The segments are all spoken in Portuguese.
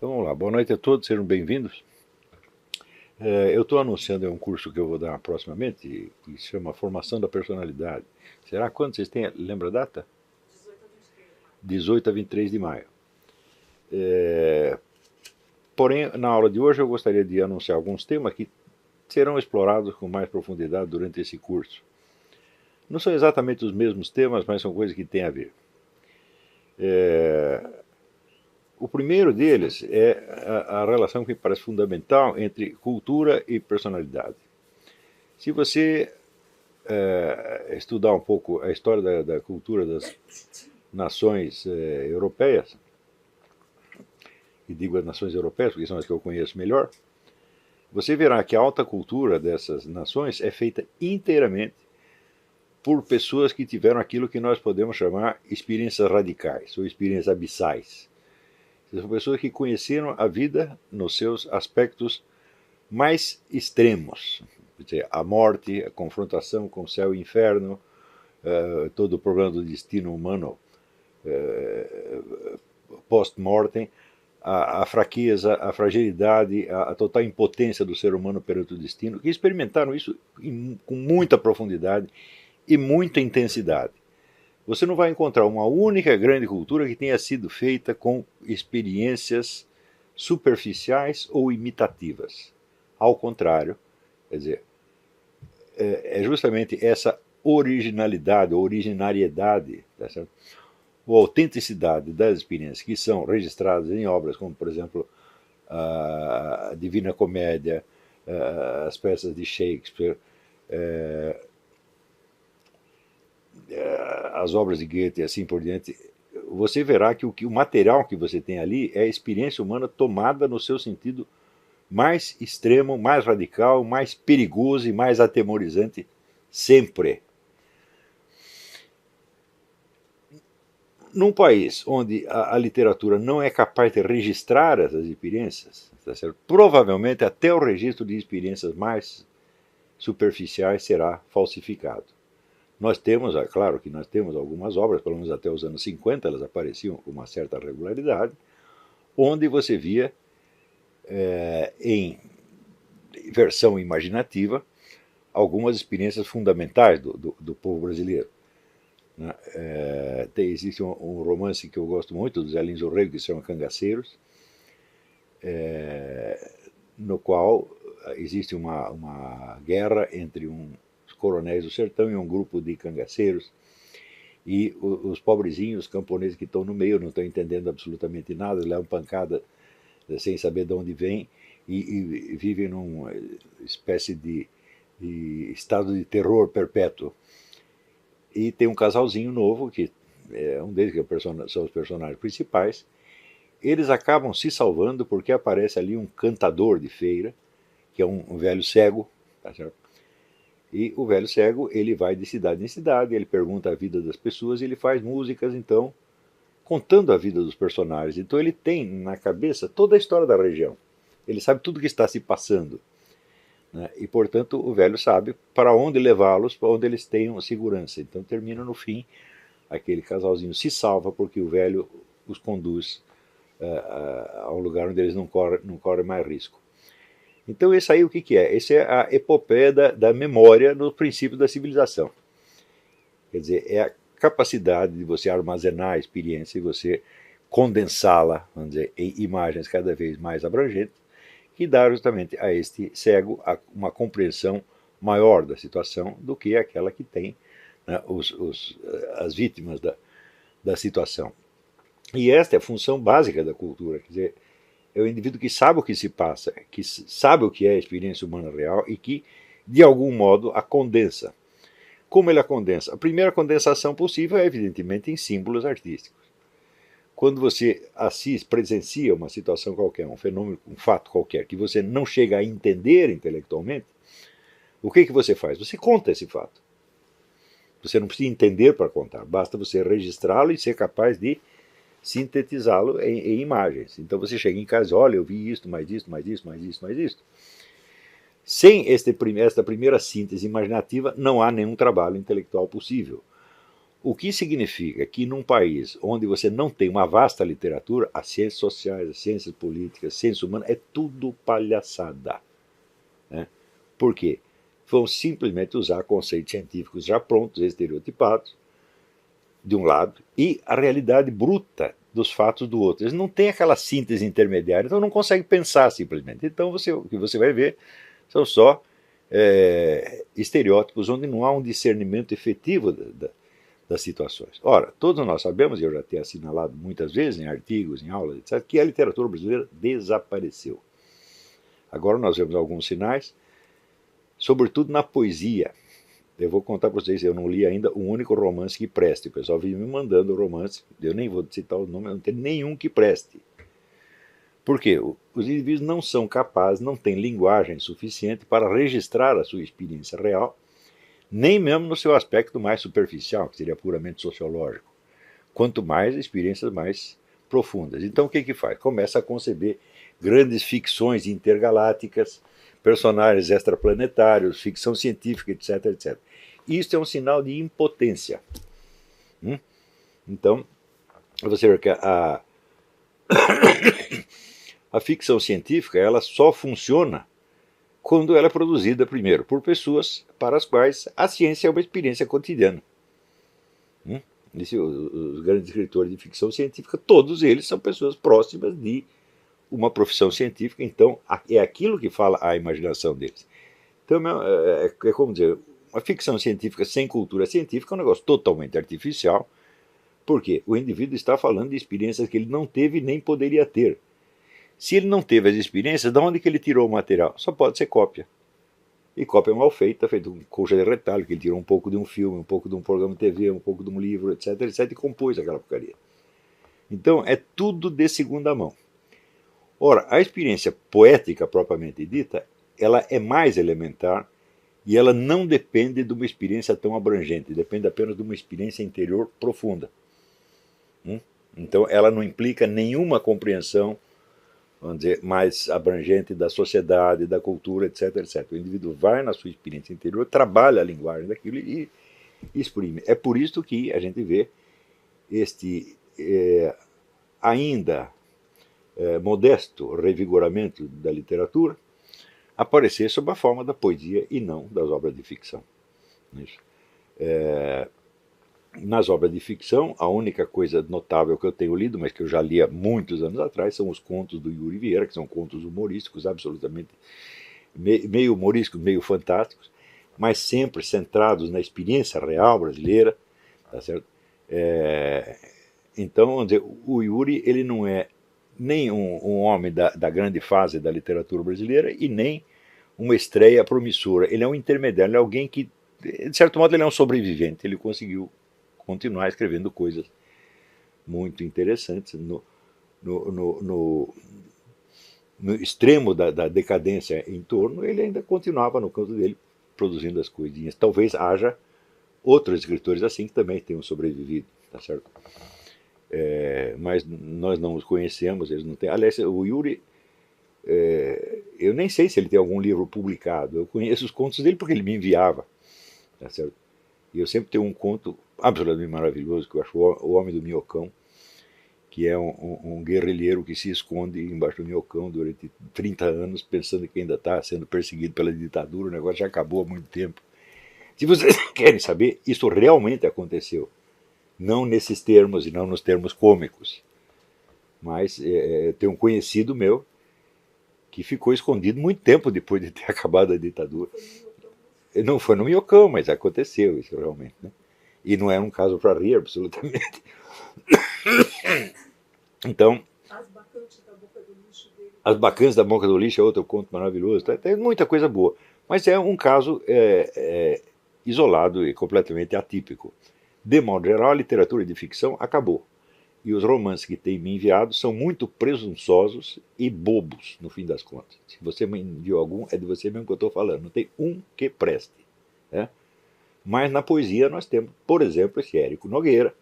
Então vamos lá, boa noite a todos, sejam bem-vindos. Eu estou anunciando um curso que eu vou dar proximamente, que se chama Formação da Personalidade. Será quando vocês têm, lembra a data? 18 a 23 de maio. Porém, na aula de hoje eu gostaria de anunciar alguns temas que serão explorados com mais profundidade durante esse curso. Não são exatamente os mesmos temas, mas são coisas que têm a ver. O primeiro deles é a relação que me parece fundamental entre cultura e personalidade. Se você estudar um pouco a história da cultura das nações europeias, e digo as nações europeias porque são as que eu conheço melhor, você verá que a alta cultura dessas nações é feita inteiramente por pessoas que tiveram aquilo que nós podemos chamar experiências radicais ou experiências abissais. São pessoas que conheceram a vida nos seus aspectos mais extremos. A morte, a confrontação com o céu e o inferno, todo o problema do destino humano post-mortem, a fraqueza, a fragilidade, a total impotência do ser humano perante o destino, que experimentaram isso com muita profundidade e muita intensidade. Você não vai encontrar uma única grande cultura que tenha sido feita com experiências superficiais ou imitativas. Ao contrário, quer dizer, é justamente essa originalidade, ou originariedade, tá certo? Ou autenticidade das experiências que são registradas em obras como, por exemplo, a Divina Comédia, as peças de Shakespeare, as obras de Goethe e assim por diante, você verá que o material que você tem ali é a experiência humana tomada no seu sentido mais extremo, mais radical, mais perigoso e mais atemorizante sempre. Num país onde a literatura não é capaz de registrar essas experiências, tá certo? Provavelmente até o registro de experiências mais superficiais será falsificado. Nós temos, é claro que nós temos algumas obras, pelo menos até os anos 50, elas apareciam com uma certa regularidade, onde você via em versão imaginativa algumas experiências fundamentais do povo brasileiro. Existe um romance que eu gosto muito, do Zé Lins Rego, que se chama Cangaceiros, no qual existe uma guerra entre uns coronéis do sertão e um grupo de cangaceiros, e os pobrezinhos, os camponeses que estão no meio, não estão entendendo absolutamente nada, levam pancada sem saber de onde vem, e vivem numa espécie de estado de terror perpétuo. E tem um casalzinho novo, que é um deles, que são os personagens principais. Eles acabam se salvando porque aparece ali um cantador de feira, que é um velho cego, tá certo? E o velho cego, ele vai de cidade em cidade, ele pergunta a vida das pessoas e ele faz músicas, então, contando a vida dos personagens. Então ele tem na cabeça toda a história da região. Ele sabe tudo o que está se passando. Né? E, portanto, o velho sabe para onde levá-los, para onde eles tenham segurança. Então termina no fim, aquele casalzinho se salva porque o velho os conduz a um lugar onde eles não correm mais risco. Então esse aí o que é? Esse é a epopeia da memória no princípio da civilização. Quer dizer, é a capacidade de você armazenar a experiência e você condensá-la, vamos dizer, em imagens cada vez mais abrangentes, que dá justamente a este cego uma compreensão maior da situação do que aquela que tem, né, as vítimas da situação. E esta é a função básica da cultura, quer dizer, é o indivíduo que sabe o que se passa, que sabe o que é a experiência humana real e que, de algum modo, a condensa. Como ele a condensa? A primeira condensação possível é, evidentemente, em símbolos artísticos. Quando você presencia uma situação qualquer, um fenômeno, um fato qualquer, que você não chega a entender intelectualmente, o que você faz? Você conta esse fato. Você não precisa entender para contar, basta você registrá-lo e ser capaz de sintetizá-lo em imagens. Então você chega em casa e olha, eu vi isto, mais isto, mais isto, mais isto, mais isto. Sem esta primeira síntese imaginativa, não há nenhum trabalho intelectual possível. O que significa que num país onde você não tem uma vasta literatura, as ciências sociais, as ciências políticas, as ciências humanas, é tudo palhaçada. Né? Por quê? Vão simplesmente usar conceitos científicos já prontos, estereotipados, de um lado, e a realidade bruta dos fatos do outro. Eles não têm aquela síntese intermediária, então não conseguem pensar simplesmente. Então o que você vai ver são só estereótipos onde não há um discernimento efetivo das situações. Ora, todos nós sabemos, e eu já tenho assinalado muitas vezes em artigos, em aulas, etc., que a literatura brasileira desapareceu. Agora nós vemos alguns sinais, sobretudo na poesia. Eu vou contar para vocês, eu não li ainda um único romance que preste. O pessoal vive me mandando romance, eu nem vou citar o nome, não tem nenhum que preste. Por quê? Os indivíduos não são capazes, não têm linguagem suficiente para registrar a sua experiência real, nem mesmo no seu aspecto mais superficial, que seria puramente sociológico. Quanto mais experiências mais profundas. Então o que que faz? Começa a conceber grandes ficções intergalácticas, personagens extraplanetários, ficção científica, etc, etc. Isso é um sinal de impotência. Então, você vê que a ficção científica ela só funciona quando ela é produzida, primeiro, por pessoas para as quais a ciência é uma experiência cotidiana. Os grandes escritores de ficção científica, todos eles são pessoas próximas de uma profissão científica, então é aquilo que fala a imaginação deles. Então é como dizer, uma ficção científica sem cultura científica é um negócio totalmente artificial, porque o indivíduo está falando de experiências que ele não teve nem poderia ter. Se ele não teve as experiências, de onde que ele tirou o material? Só pode ser cópia. E cópia mal feita, feita com colcha de retalho, que ele tirou um pouco de um filme, um pouco de um programa de TV, um pouco de um livro, etc, etc, e compôs aquela porcaria. Então é tudo de segunda mão. Ora, a experiência poética propriamente dita, ela é mais elementar e ela não depende de uma experiência tão abrangente, depende apenas de uma experiência interior profunda. Então ela não implica nenhuma compreensão, vamos dizer, mais abrangente da sociedade, da cultura, etc, etc. O indivíduo vai na sua experiência interior, trabalha a linguagem daquilo e exprime. É por isso que a gente vê este ainda modesto revigoramento da literatura aparecer sob a forma da poesia e não das obras de ficção. Nas obras de ficção, a única coisa notável que eu tenho lido, mas que eu já li há muitos anos atrás, são os contos do Yuri Vieira, que são contos humorísticos, absolutamente meio humorísticos, meio fantásticos, mas sempre centrados na experiência real brasileira. Tá certo? Então, vamos dizer, o Yuri ele não é nem um homem da grande fase da literatura brasileira e nem uma estreia promissora. Ele é um intermediário, ele é alguém que, de certo modo, ele é um sobrevivente. Ele conseguiu continuar escrevendo coisas muito interessantes no extremo da decadência em torno. Ele ainda continuava no canto dele produzindo as coisinhas. Talvez haja outros escritores assim que também tenham sobrevivido, tá certo? Mas nós não os conhecemos, eles não têm. Aliás, o Yuri, eu nem sei se ele tem algum livro publicado. Eu conheço os contos dele porque ele me enviava, tá certo? E eu sempre tenho um conto absolutamente maravilhoso que eu acho O Homem do Minhocão, que é um guerrilheiro que se esconde embaixo do minhocão durante 30 anos, pensando que ainda está sendo perseguido pela ditadura. O negócio já acabou há muito tempo. Se vocês querem saber, isso realmente aconteceu. Não nesses termos e não nos termos cômicos. Mas tem um conhecido meu que ficou escondido muito tempo depois de ter acabado a ditadura. Não foi no minhocão, mas aconteceu isso realmente. Né? E não era um caso para rir, absolutamente. Então, As Bacantes da Boca do Lixo é outro conto maravilhoso. Tem muita coisa boa. Mas é um caso isolado e completamente atípico. De modo geral, a literatura de ficção acabou. E os romances que tem me enviado são muito presunçosos e bobos, no fim das contas. Se você me enviou algum, é de você mesmo que eu estou falando. Não tem um que preste. Né? Mas na poesia nós temos, por exemplo, esse Érico Nogueira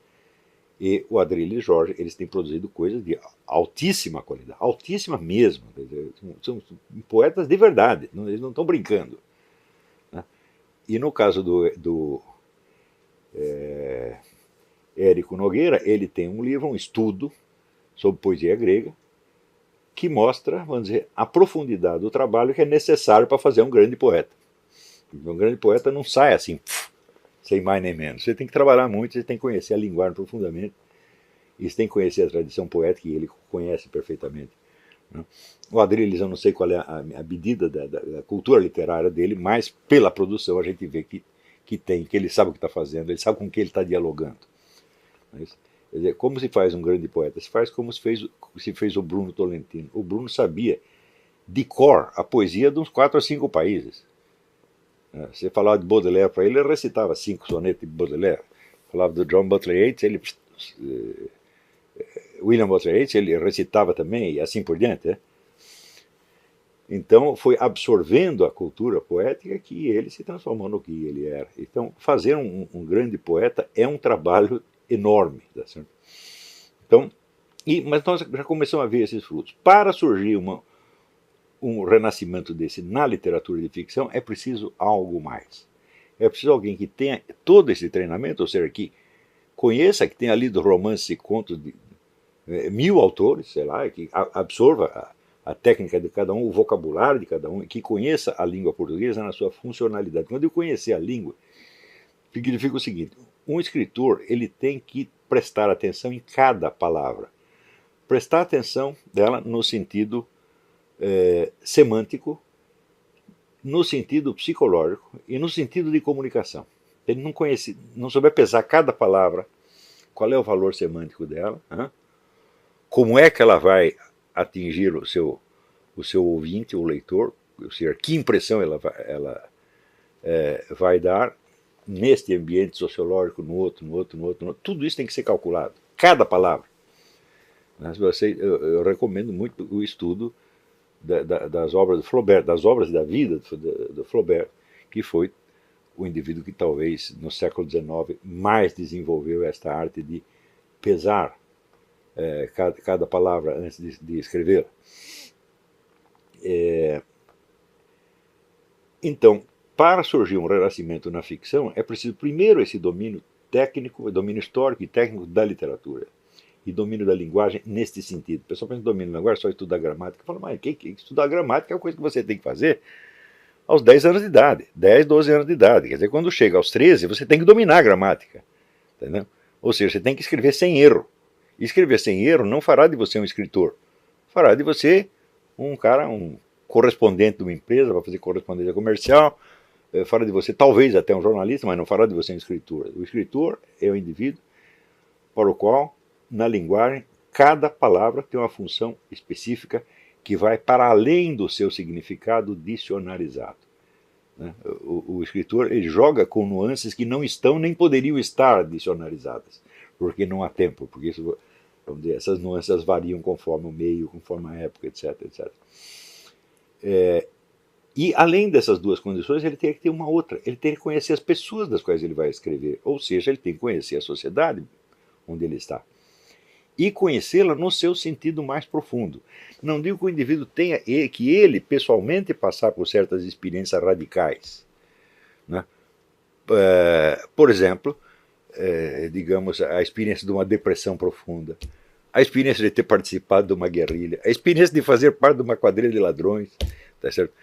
e o Adrilles Jorge. Eles têm produzido coisas de altíssima qualidade, altíssima mesmo. Quer dizer, são poetas de verdade, eles não estão brincando. Né? E no caso do Érico Nogueira, ele tem um livro, um estudo sobre poesia grega, que mostra, vamos dizer, a profundidade do trabalho que é necessário para fazer um grande poeta. Um grande poeta não sai assim, sem mais nem menos. Você tem que trabalhar muito, você tem que conhecer a linguagem profundamente, e você tem que conhecer a tradição poética, que ele conhece perfeitamente. O Adrilles, eu não sei qual é a medida da cultura literária dele, mas pela produção a gente vê que ele sabe o que está fazendo, ele sabe com que ele está dialogando. Mas, quer dizer, como se faz um grande poeta? Se faz como se fez o Bruno Tolentino. O Bruno sabia de cor a poesia de uns 4 a 5 países. Você falava de Baudelaire para ele, ele recitava 5 sonetos de Baudelaire. Falava do John Butler Yeats, William Butler Yeats, ele recitava também, e assim por diante. Né? Então, foi absorvendo a cultura poética que ele se transformou no que ele era. Então, fazer um grande poeta é um trabalho enorme. Tá certo? Então, mas nós já começamos a ver esses frutos. Para surgir um renascimento desse na literatura de ficção, é preciso algo mais. É preciso alguém que tenha todo esse treinamento, ou seja, que conheça, que tenha lido romances e contos de 1000 autores, sei lá, que absorva a técnica de cada um, o vocabulário de cada um, que conheça a língua portuguesa na sua funcionalidade. Quando eu conhecer a língua, significa o seguinte: um escritor ele tem que prestar atenção em cada palavra. Prestar atenção dela no sentido semântico, no sentido psicológico e no sentido de comunicação. Ele não souber pesar cada palavra, qual é o valor semântico dela, como é que ela vai atingir o seu ouvinte, o leitor, ou seja, que impressão ela vai dar neste ambiente sociológico, no outro. Tudo isso tem que ser calculado, cada palavra. Eu recomendo muito o estudo das obras de Flaubert, das obras da vida do Flaubert, que foi o indivíduo que talvez no século XIX mais desenvolveu esta arte de pesar cada palavra antes de escrevê-la. Então, para surgir um renascimento na ficção, é preciso primeiro esse domínio técnico, domínio histórico e técnico da literatura. E domínio da linguagem neste sentido. O pessoal pensa em domínio da linguagem, só estudar gramática. Fala, mas estudar gramática é uma coisa que você tem que fazer aos 10 anos de idade, 10, 12 anos de idade. Quer dizer, quando chega aos 13, você tem que dominar a gramática. Entendeu? Ou seja, você tem que escrever sem erro. E escrever sem erro não fará de você um escritor. Fará de você um correspondente de uma empresa, vai fazer correspondência comercial, fará de você talvez até um jornalista, mas não fará de você um escritor. O escritor é o indivíduo para o qual, na linguagem, cada palavra tem uma função específica que vai para além do seu significado dicionarizado. O escritor ele joga com nuances que não estão nem poderiam estar dicionarizadas, porque não há tempo, porque isso, vamos dizer, essas nuances variam conforme o meio, conforme a época, etc. E além dessas duas condições, ele tem que ter uma outra, ele tem que conhecer as pessoas das quais ele vai escrever, ou seja, ele tem que conhecer a sociedade onde ele está. E conhecê-la no seu sentido mais profundo. Não digo que o indivíduo tenha que ele, pessoalmente, passar por certas experiências radicais. Né? Por exemplo, digamos, a experiência de uma depressão profunda, a experiência de ter participado de uma guerrilha, a experiência de fazer parte de uma quadrilha de ladrões, tá certo?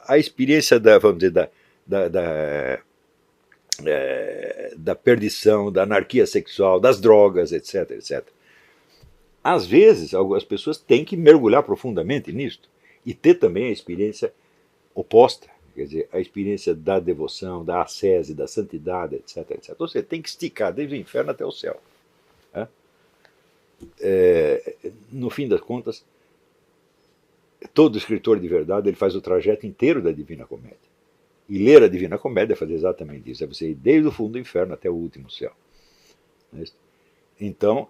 A experiência vamos dizer, da perdição, da anarquia sexual, das drogas, etc. Às vezes, algumas pessoas têm que mergulhar profundamente nisto e ter também a experiência oposta, quer dizer, a experiência da devoção, da ascese, da santidade, etc. Então você tem que esticar desde o inferno até o céu. No fim das contas, todo escritor de verdade ele faz o trajeto inteiro da Divina Comédia. E ler a Divina Comédia é fazer exatamente isso, é você ir desde o fundo do inferno até o último céu. Então,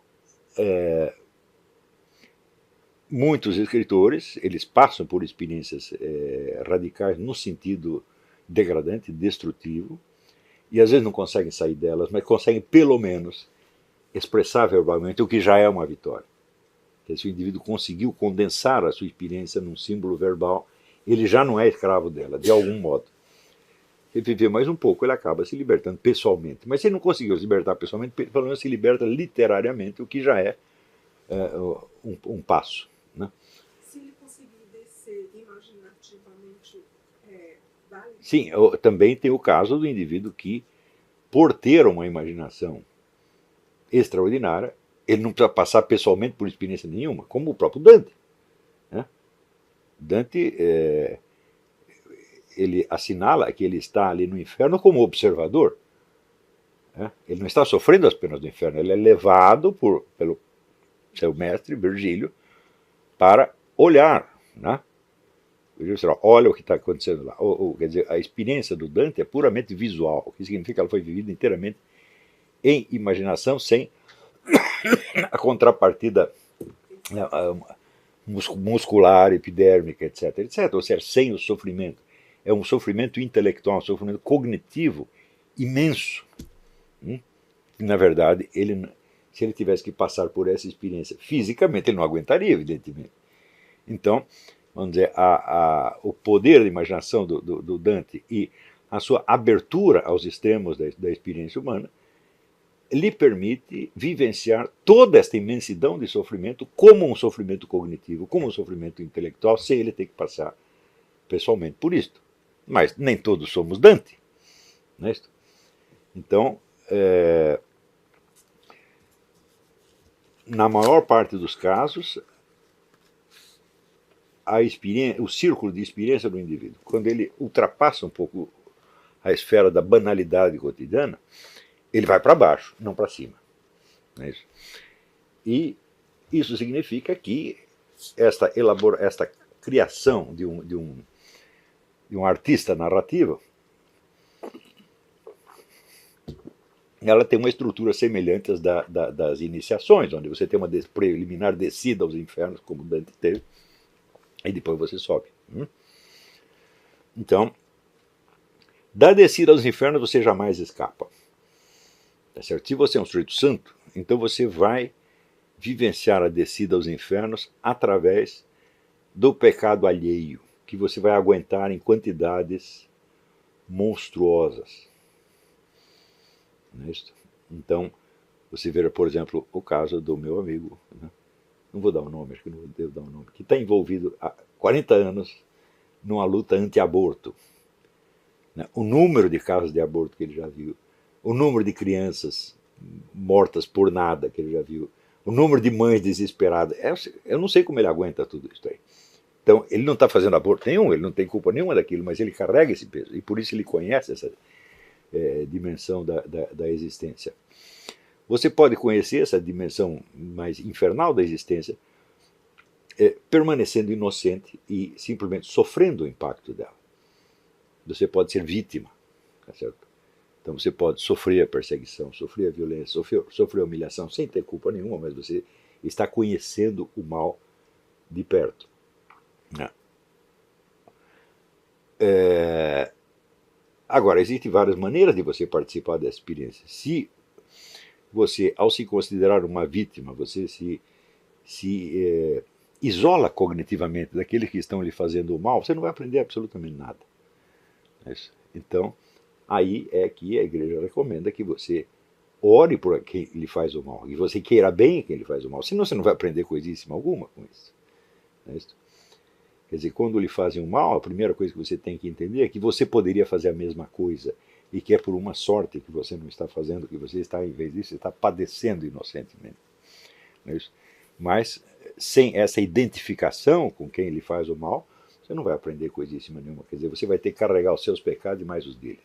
muitos escritores, eles passam por experiências radicais no sentido degradante, destrutivo, e às vezes não conseguem sair delas, mas conseguem pelo menos expressar verbalmente o que já é uma vitória. Se o indivíduo conseguiu condensar a sua experiência num símbolo verbal, ele já não é escravo dela, de algum modo. ele viver mais um pouco, ele acaba se libertando pessoalmente. Mas se ele não conseguiu se libertar pessoalmente, pelo menos se liberta literariamente, o que já é um passo. Né? Se ele conseguir descer imaginativamente, vale? Sim, também tem o caso do indivíduo que, por ter uma imaginação extraordinária, ele não precisa passar pessoalmente por experiência nenhuma, como o próprio Dante. Né? Dante, ele assinala que ele está ali no inferno como observador. Né? Ele não está sofrendo as penas do inferno, ele é levado pelo seu mestre, Virgílio, para olhar. Né? Olha o que está acontecendo lá. Quer dizer, a experiência do Dante é puramente visual, o que significa que ela foi vivida inteiramente em imaginação, sem a contrapartida muscular, epidérmica, etc, etc. Ou seja, sem o sofrimento. É um sofrimento intelectual, um sofrimento cognitivo imenso. Na verdade, se ele tivesse que passar por essa experiência fisicamente, ele não aguentaria, evidentemente. Então, vamos dizer, o poder da imaginação do Dante e a sua abertura aos extremos da experiência humana lhe permite vivenciar toda esta imensidão de sofrimento como um sofrimento cognitivo, como um sofrimento intelectual, sem ele ter que passar pessoalmente por isto. Mas nem todos somos Dante. Não é isto? Então, na maior parte dos casos, o círculo de experiência do indivíduo, quando ele ultrapassa um pouco a esfera da banalidade cotidiana, ele vai para baixo, não para cima. Não é isso? E isso significa que esta criação de um artista narrativo, ela tem uma estrutura semelhante às das iniciações, onde você tem uma preliminar descida aos infernos, como Dante teve, e depois você sobe. Então, da descida aos infernos você jamais escapa. Tá certo? Se você é um sujeito santo, então você vai vivenciar a descida aos infernos através do pecado alheio, que você vai aguentar em quantidades monstruosas. Não é isso? Então, você vê, por exemplo, o caso do meu amigo, né? Não vou dar o nome, acho que não devo dar o nome, que está envolvido há 40 anos numa luta anti-aborto. Né? O número de casos de aborto que ele já viu, o número de crianças mortas por nada que ele já viu, o número de mães desesperadas. Eu não sei como ele aguenta tudo isso aí. Então, ele não está fazendo aborto nenhum, ele não tem culpa nenhuma daquilo, mas ele carrega esse peso, e por isso ele conhece essa dimensão da existência. Você pode conhecer essa dimensão mais infernal da existência permanecendo inocente e simplesmente sofrendo o impacto dela. Você pode ser vítima, tá certo? Então você pode sofrer a perseguição, sofrer a violência, sofrer a humilhação sem ter culpa nenhuma, mas você está conhecendo o mal de perto. Agora, existem várias maneiras de você participar dessa experiência. Se você, ao se considerar uma vítima, você se isola cognitivamente daqueles que estão lhe fazendo o mal, você não vai aprender absolutamente nada. Então, aí é que a igreja recomenda que você ore por quem lhe faz o mal, e você queira bem quem lhe faz o mal, senão você não vai aprender coisíssima alguma com isso. Quer dizer, quando lhe fazem o mal, a primeira coisa que você tem que entender é que você poderia fazer a mesma coisa, e que é por uma sorte que você não está fazendo, que você está, em vez disso, você está padecendo inocentemente. Mas, sem essa identificação com quem lhe faz o mal, você não vai aprender coisíssima nenhuma. Quer dizer, você vai ter que carregar os seus pecados e mais os dele.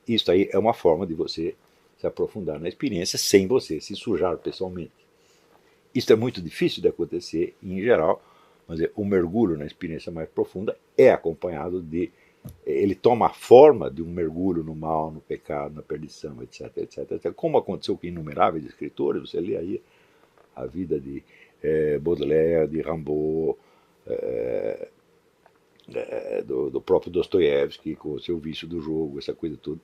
Isso aí é uma forma de você se aprofundar na experiência sem você se sujar pessoalmente. Isso é muito difícil de acontecer e, em geral, o mergulho na experiência mais profunda é acompanhado de... Ele toma a forma de um mergulho no mal, no pecado, na perdição, etc, etc, etc. Como aconteceu com inumeráveis escritores, você lê aí a vida de Baudelaire, de Rimbaud, do próprio Dostoiévski, com o seu vício do jogo, essa coisa toda.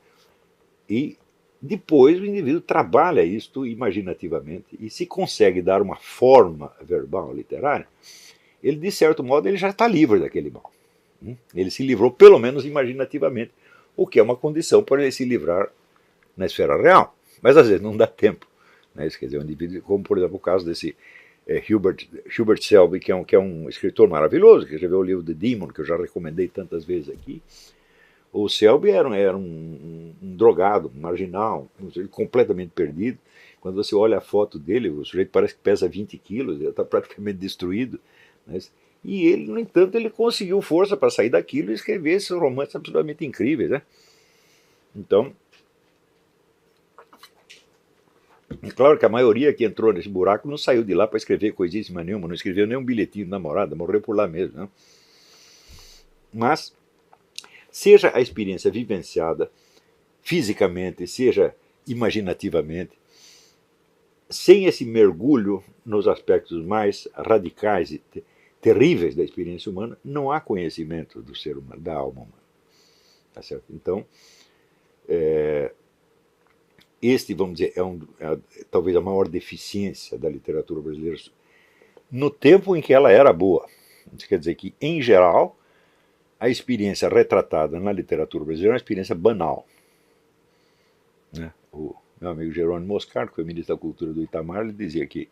E depois o indivíduo trabalha isto imaginativamente e se consegue dar uma forma verbal, literária, ele, de certo modo, ele já está livre daquele mal. Ele se livrou, pelo menos imaginativamente, o que é uma condição para ele se livrar na esfera real. Mas às vezes não dá tempo. Né? Isso quer dizer, um indivíduo, como por exemplo o caso desse Hubert Selby, que é um escritor maravilhoso, que escreveu o livro The Demon, que eu já recomendei tantas vezes aqui. O Selby era um drogado, um marginal, completamente perdido. Quando você olha a foto dele, o sujeito parece que pesa 20 quilos, ele está praticamente destruído. Né? E ele, no entanto, ele conseguiu força para sair daquilo e escrever esses romances absolutamente incríveis. Né? Então, é claro que a maioria que entrou nesse buraco não saiu de lá para escrever coisíssima nenhuma, não escreveu nem um bilhetinho de namorada, morreu por lá mesmo. Né? Mas, seja a experiência vivenciada fisicamente, seja imaginativamente, sem esse mergulho nos aspectos mais radicais e terríveis da experiência humana, não há conhecimento do ser humano, da alma humana. Tá certo? Então, este, vamos dizer, talvez a maior deficiência da literatura brasileira no tempo em que ela era boa. Isso quer dizer que, em geral, a experiência retratada na literatura brasileira é uma experiência banal. Né? O meu amigo Jerônimo Moscardo, que foi ministro da Cultura do Itamar, ele dizia que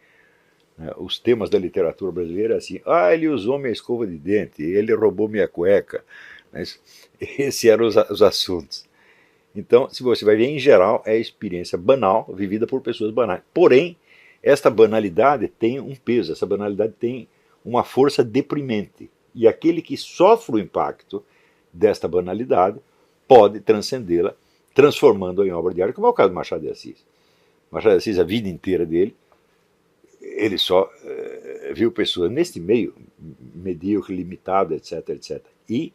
os temas da literatura brasileira assim, ele usou minha escova de dente, ele roubou minha cueca. Mas esses eram os assuntos. Então, se você vai ver, em geral, é a experiência banal, vivida por pessoas banais. Porém, esta banalidade tem um peso, essa banalidade tem uma força deprimente. E aquele que sofre o impacto desta banalidade pode transcendê-la, transformando-a em obra de arte, como é o caso do Machado de Assis. Machado de Assis, a vida inteira dele, ele só viu pessoas neste meio, medíocre, limitado, etc, etc. E,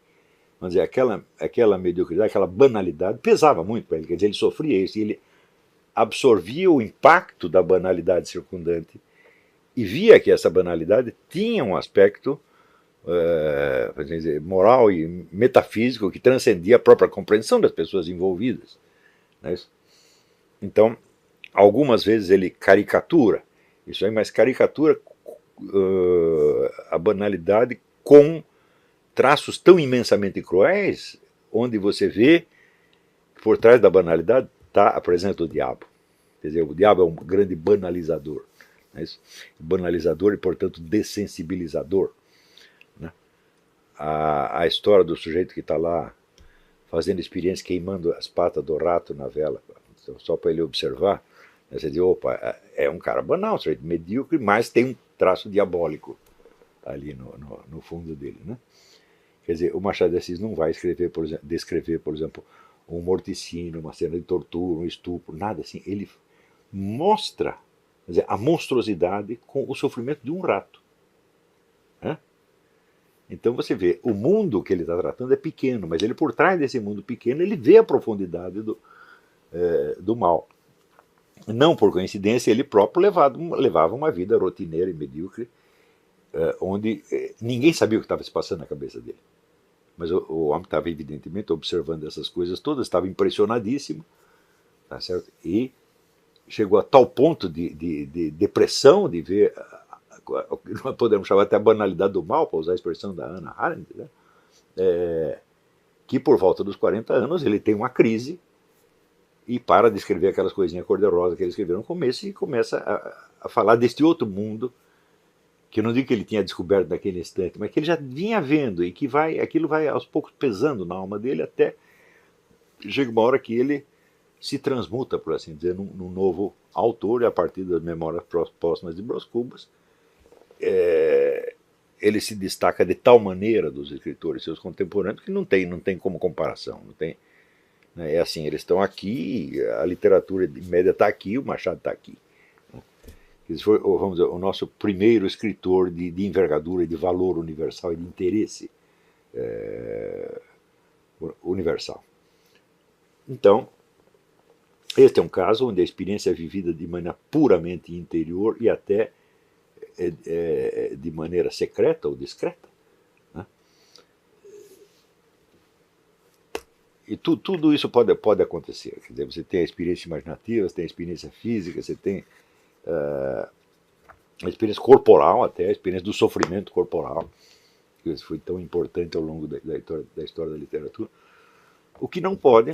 vamos dizer, aquela mediocridade, aquela banalidade, pesava muito para ele, quer dizer, ele sofria isso, e ele absorvia o impacto da banalidade circundante e via que essa banalidade tinha um aspecto dizer, moral e metafísico que transcendia a própria compreensão das pessoas envolvidas. Né? Então, algumas vezes ele caricatura isso aí, mas caricatura a banalidade com traços tão imensamente cruéis, onde você vê que por trás da banalidade está a presença do diabo. Quer dizer, o diabo é um grande banalizador. Né? Banalizador e, portanto, dessensibilizador. Né? A história do sujeito que está lá fazendo experiência, queimando as patas do rato na vela, só para ele observar, você diz, opa, é um cara banal, um sujeito medíocre, mas tem um traço diabólico ali no fundo dele. Né? Quer dizer, o Machado de Assis não vai descrever, por exemplo, um morticínio, uma cena de tortura, um estupro, nada assim. Ele mostra, quer dizer, a monstruosidade com o sofrimento de um rato. Né? Então você vê, o mundo que ele está tratando é pequeno, mas ele, por trás desse mundo pequeno, ele vê a profundidade do mal. Não por coincidência, ele próprio levava uma vida rotineira e medíocre, onde ninguém sabia o que estava se passando na cabeça dele. Mas o homem estava evidentemente observando essas coisas todas, estava impressionadíssimo, tá certo? E chegou a tal ponto de depressão, de ver o que nós podemos chamar até a banalidade do mal, para usar a expressão da Hannah Arendt, né? Que por volta dos 40 anos ele tem uma crise e para de escrever aquelas coisinhas cor-de-rosa que ele escreveu no começo e começa a falar deste outro mundo, que eu não digo que ele tinha descoberto naquele instante, mas que ele já vinha vendo e que aquilo vai aos poucos pesando na alma dele até chega uma hora que ele se transmuta, por assim dizer, num novo autor, e a partir das memórias póstumas de Brás Cubas, ele se destaca de tal maneira dos escritores seus contemporâneos que não tem como comparação, não tem. É assim, eles estão aqui, a literatura média está aqui, o Machado está aqui. Esse foi, vamos dizer, o nosso primeiro escritor de envergadura, de valor universal e de interesse universal. Então, este é um caso onde a experiência é vivida de maneira puramente interior e até de maneira secreta ou discreta. Né? E tudo isso pode acontecer. Quer dizer, você tem a experiência imaginativa, você tem a experiência física, você tem a experiência corporal, até a experiência do sofrimento corporal, que foi tão importante ao longo da história da literatura. O que não pode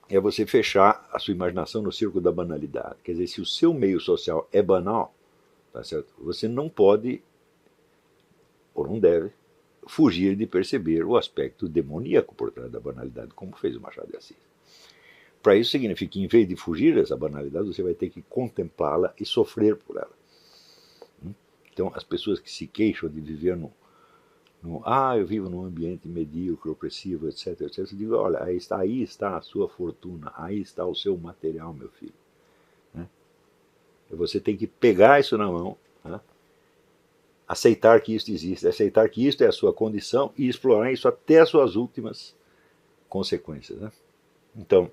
é você fechar a sua imaginação no círculo da banalidade. Quer dizer, se o seu meio social é banal, tá certo? Você não pode, ou não deve, fugir de perceber o aspecto demoníaco por trás da banalidade, como fez o Machado de Assis. Para isso significa que, em vez de fugir dessa banalidade, você vai ter que contemplá-la e sofrer por ela. Então, as pessoas que se queixam de viver eu vivo num ambiente medíocre, opressivo, etc, etc. Eu digo, olha, aí está a sua fortuna, aí está o seu material, meu filho. Né? Você tem que pegar isso na mão, né? Aceitar que isso existe, aceitar que isso é a sua condição e explorar isso até as suas últimas consequências. Né? Então,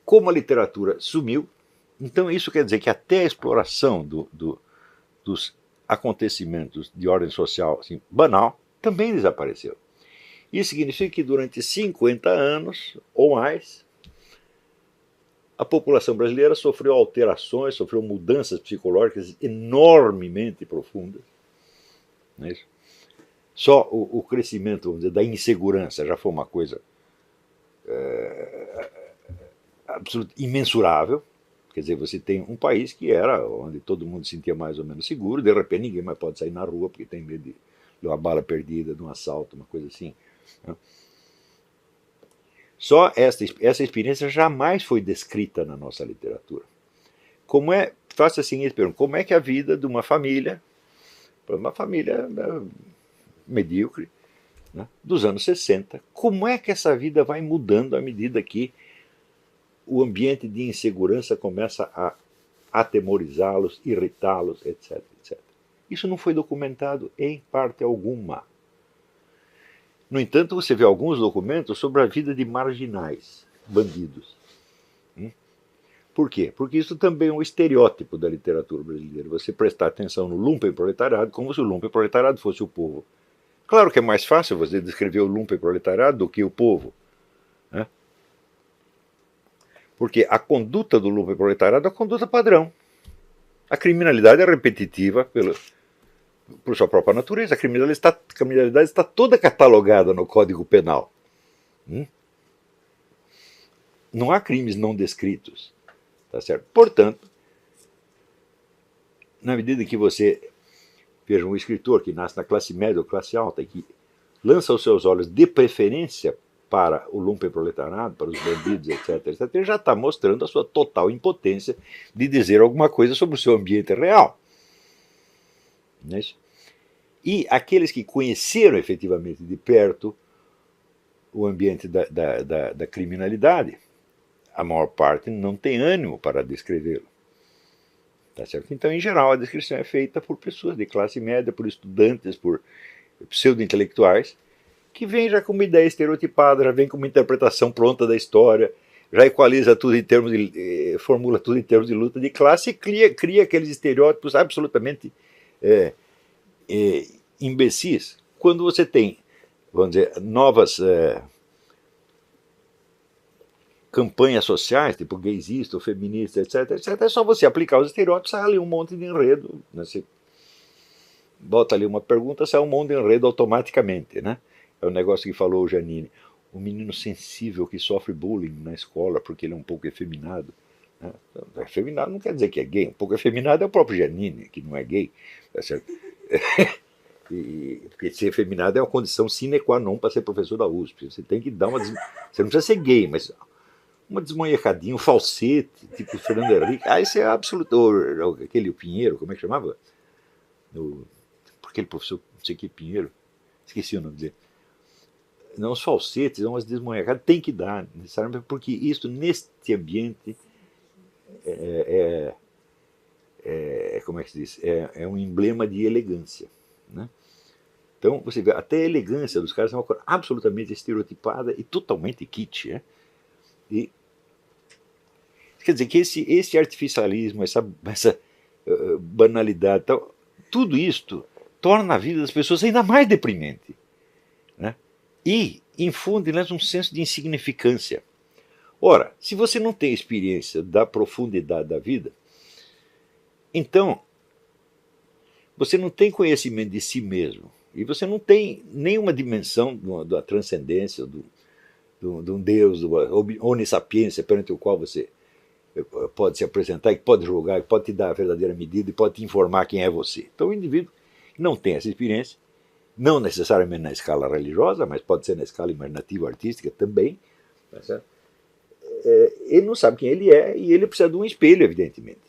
como a literatura sumiu, então isso quer dizer que até a exploração dos acontecimentos de ordem social assim, banal também desapareceu. Isso significa que durante 50 anos ou mais, a população brasileira sofreu alterações, sofreu mudanças psicológicas enormemente profundas. Não é isso? Só o crescimento, vamos dizer, da insegurança já foi uma coisa absolutamente imensurável. Quer dizer, você tem um país que era onde todo mundo se sentia mais ou menos seguro, de repente ninguém mais pode sair na rua porque tem medo de uma bala perdida, de um assalto, uma coisa assim. Né? Só essa experiência jamais foi descrita na nossa literatura. Faça a seguinte pergunta, como é que a vida de uma família medíocre, né, dos anos 60, como é que essa vida vai mudando à medida que o ambiente de insegurança começa a atemorizá-los, irritá-los, etc, etc. Isso não foi documentado em parte alguma. No entanto, você vê alguns documentos sobre a vida de marginais, bandidos. Por quê? Porque isso também é um estereótipo da literatura brasileira. Você prestar atenção no lumpenproletariado como se o lumpenproletariado fosse o povo. Claro que é mais fácil você descrever o lumpenproletariado do que o povo. Né? Porque a conduta do lumpenproletariado é a conduta padrão. A criminalidade é repetitiva por sua própria natureza. A criminalidade está toda catalogada no Código Penal. Não há crimes não descritos. Tá certo? Portanto, na medida que você veja um escritor que nasce na classe média ou classe alta e que lança os seus olhos de preferência para o lumpenproletariado, para os bandidos, etc, etc, ele já está mostrando a sua total impotência de dizer alguma coisa sobre o seu ambiente real. Não é isso? E aqueles que conheceram efetivamente de perto o ambiente da criminalidade, a maior parte não tem ânimo para descrevê-lo. Tá certo? Então, em geral, a descrição é feita por pessoas de classe média, por estudantes, por pseudo-intelectuais, que vem já com uma ideia estereotipada, já vem com uma interpretação pronta da história, já equaliza tudo em termos de, formula tudo em termos de luta de classe e cria aqueles estereótipos absolutamente imbecis. Quando você tem, vamos dizer, novas campanhas sociais, tipo gaysista ou feminista, etc, etc, é só você aplicar os estereótipos, sai ali um monte de enredo. Né? Você bota ali uma pergunta, sai um monte de enredo automaticamente, né? É o negócio que falou o Janine. Um menino sensível que sofre bullying na escola porque ele é um pouco efeminado. Né? Efeminado não quer dizer que é gay. Um pouco efeminado é o próprio Janine, que não é gay. Tá certo? Porque ser efeminado é uma condição sine qua non para ser professor da USP. Você tem que dar uma... Você não precisa ser gay, mas uma desmanhecadinha, um falsete, tipo Fernando Henrique. Esse é absoluto. Aquele Pinheiro, como é que chamava? Aquele professor, não sei que Pinheiro. Esqueci o nome dele. Não, os falsetes, umas desmanhacadas, tem que dar, necessariamente, porque isso, neste ambiente, como é que se diz? É um emblema de elegância. Né? Então, você vê, até a elegância dos caras é uma coisa absolutamente estereotipada e totalmente kitsch. Né? E, quer dizer que esse artificialismo, essa banalidade, tudo isto torna a vida das pessoas ainda mais deprimente. Né? E infunde nelas um senso de insignificância. Ora, se você não tem experiência da profundidade da vida, então você não tem conhecimento de si mesmo. E você não tem nenhuma dimensão da transcendência, de um Deus, da onissapiência perante o qual você pode se apresentar, que pode julgar, que pode te dar a verdadeira medida e pode te informar quem é você. Então o indivíduo não tem essa experiência, não necessariamente na escala religiosa, mas pode ser na escala imaginativa, artística também. Tá certo? Ele não sabe quem ele é e ele precisa de um espelho, evidentemente.